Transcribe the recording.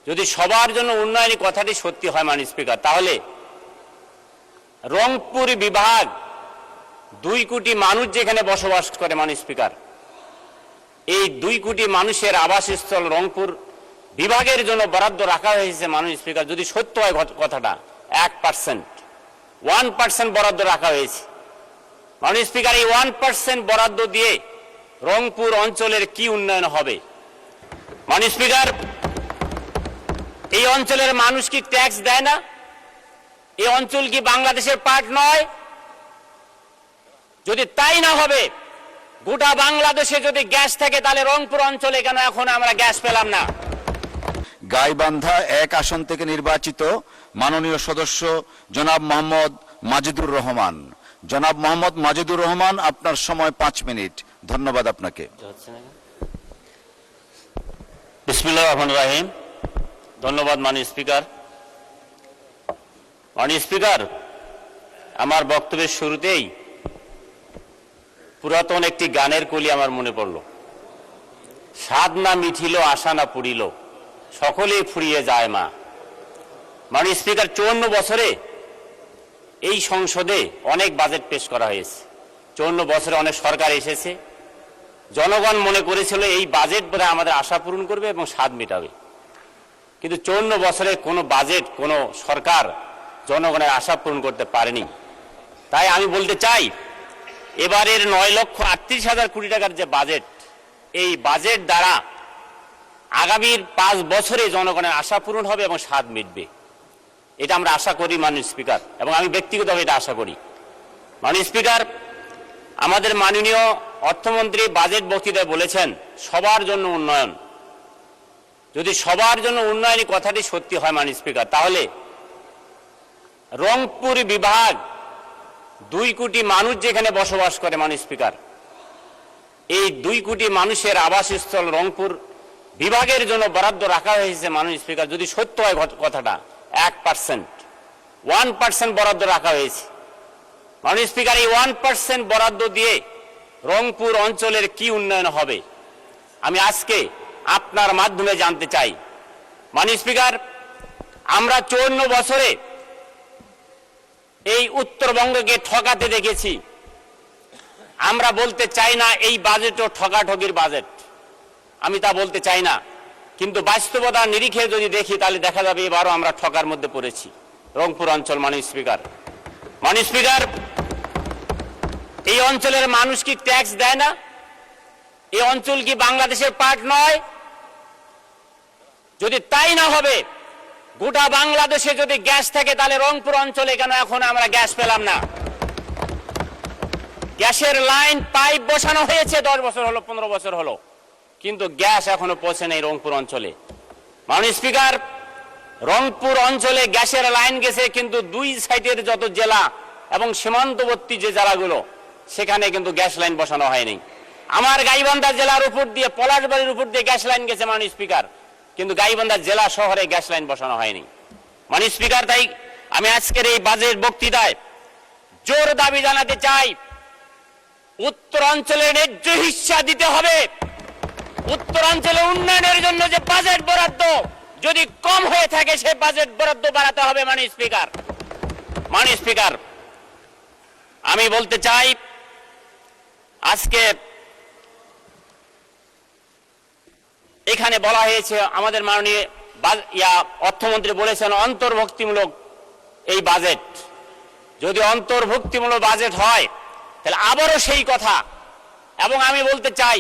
যদি সবার জন্য উন্নয়নী কথাটি সত্যি হয় মাননীয় স্পিকার, তাহলে রংপুর বিভাগ 2 কোটি মানুষ যেখানে বসবাস করে মাননীয় স্পিকার, এই 2 কোটি মানুষের আবাসস্থল রংপুর বিভাগের জন্য বরাদ্দ রাখা হয়েছে মাননীয় স্পিকার। যদি সত্য হয় কথাটা, 1% বরাদ্দ রাখা হয়েছে মাননীয় স্পিকার। এই 1% বরাদ্দ দিয়ে রংপুর অঞ্চলের কি উন্নয়ন হবে মাননীয় স্পিকার? এই অঞ্চলের মানুষ কি ট্যাক্স দেয় না? এই অঞ্চল কি বাংলাদেশের পার্ট নয়? যদি তাই না হবে, গোটা বাংলাদেশে যদি গ্যাস থাকে, তাহলে রংপুর অঞ্চলে কেন এখন আমরা গ্যাস পেলাম না? গাইবান্ধা 1 আসন থেকে নির্বাচিত মাননীয় সদস্য জনাব মোহাম্মদ মাজিদুর রহমান। জনাব মোহাম্মদ মাজিদুর রহমান, আপনার সময় 5 মিনিট। ধন্যবাদ আপনাকে। বিসমিল্লাহির রহমানির রহিম। ধন্যবাদ মাননীয় স্পিকার। মাননীয় স্পিকার, আমার বক্তব্যের শুরুতেই পুরাতন একটি গানের কলি আমার মনে পড়ল। স্বাদ না মিঠিল, আশা না পুরিল, সকলেই ফুরিয়ে যায় মা। মাননীয় স্পিকার, 54 বছরে এই সংসদে অনেক বাজেট পেশ করা হয়েছে। 54 বছরে অনেক সরকার এসেছে। জনগণ মনে করেছিল এই বাজেট বোধহয় আমাদের আশা পূরণ করবে এবং স্বাদ মেটাবে, কিন্তু 54 বছরে কোনো বাজেট, কোনো সরকার জনগণের আশা পূরণ করতে পারেনি। তাই আমি বলতে চাই, এবারের 9,38,000 কোটি টাকার যে বাজেট, এই বাজেট দ্বারা আগামীর 5 বছরে জনগণের আশা পূরণ হবে এবং স্বাদ মিটবে, এটা আমরা আশা করি মাননীয় স্পিকার, এবং আমি ব্যক্তিগতভাবে এটা আশা করি। মাননীয় স্পিকার, আমাদের মাননীয় অর্থমন্ত্রী বাজেট বক্তৃতায় বলেছেন সবার জন্য উন্নয়ন। যদি সবার জন্য উন্নয়নী কথাটি সত্যি হয় মাননীয় স্পিকার, তাহলে রংপুর বিভাগ 2 কোটি মানুষ যেখানে বসবাস করে মাননীয় স্পিকার, এই 2 কোটি মানুষের আবাসস্থল রংপুর বিভাগের জন্য বরাদ্দ রাখা হয়েছে মাননীয় স্পিকার। যদি সত্য হয় কথাটা, 1% বরাদ্দ রাখা হয়েছে মাননীয় স্পিকার। এই 1% বরাদ্দ দিয়ে রংপুর অঞ্চলের কি উন্নয়ন হবে আমি আজকে আপনার মাধ্যমে জানতে চাই। মাননীয় স্পিকার, আমরা 54 বছরে এই উত্তরবঙ্গকে ঠকাতে দেখেছি। আমরা বলতে চাই না এই বাজেটও ঠকাঠকির বাজেট, আমি তা বলতে চাই না, কিন্তু বাস্তবতার নিরিখে যদি দেখি তাহলে দেখা যাবে এবারও আমরা ঠকার মধ্যে পড়েছি রংপুর অঞ্চল। মাননীয় স্পিকার, মাননীয় স্পিকার, এই অঞ্চলের মানুষ কি ট্যাক্স দেয় না? এই অঞ্চল কি বাংলাদেশের পার্ট নয়? যদি তাই না হবে, গোটা বাংলাদেশে যদি গ্যাস থাকে, তাহলে রংপুর অঞ্চলে কেন এখন আমরা গ্যাস পেলাম না? গ্যাসের লাইন, পাইপ বসানো হয়েছে 10 বছর হলো, 15 বছর হলো, কিন্তু গ্যাস এখনো পৌঁছে নেই রংপুর অঞ্চলে। মাননীয় স্পিকার, রংপুর অঞ্চলে গ্যাসের লাইন গেছে, কিন্তু 2 সাইডের যত জেলা এবং সীমান্তবর্তী যে জেলাগুলো, সেখানে কিন্তু গ্যাস লাইন বসানো হয়নি। আমার গাইবান্ধা জেলার উপর দিয়ে, পলাশবাড়ির উপর দিয়ে গ্যাস লাইন গেছে মাননীয় স্পিকার, কিন্তু গাইবান্ধা জেলা শহরে গ্যাস লাইন বসানো হয়নি মাননীয় স্পিকার। তাই আমি আজকের এই বাজেট বক্তৃতায় জোর দাবি জানাতে চাই, উত্তরাঞ্চলে ন্যায্য হিস্সা দিতে হবে। উত্তরাঞ্চলে উন্নয়নের জন্য যে বাজেট বরাদ্দ যদি কম হয়ে থাকে, সে বাজেট বরাদ্দ বাড়াতে হবে মাননীয় স্পিকার। মাননীয় স্পিকার, আমি বলতে চাই, আজকে এখানে বলা হয়েছে, আমাদের মাননীয় অর্থমন্ত্রী বলেছেন অন্তর্ভুক্তিমূলক এই বাজেট। যদি অন্তর্ভুক্তিমূলক বাজেট হয়, তাহলে আবারও সেই কথা। এবং আমি বলতে চাই,